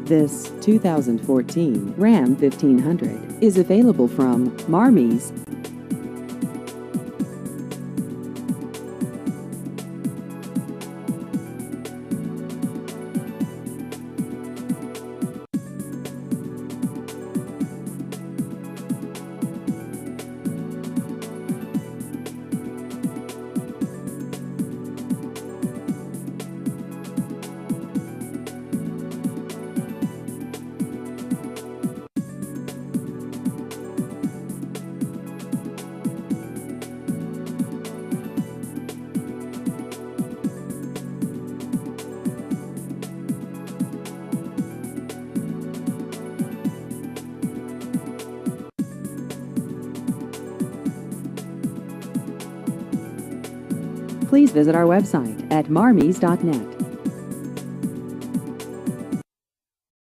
This 2014 Ram 1500 is available from Marmies. Please visit our website at marmies.net.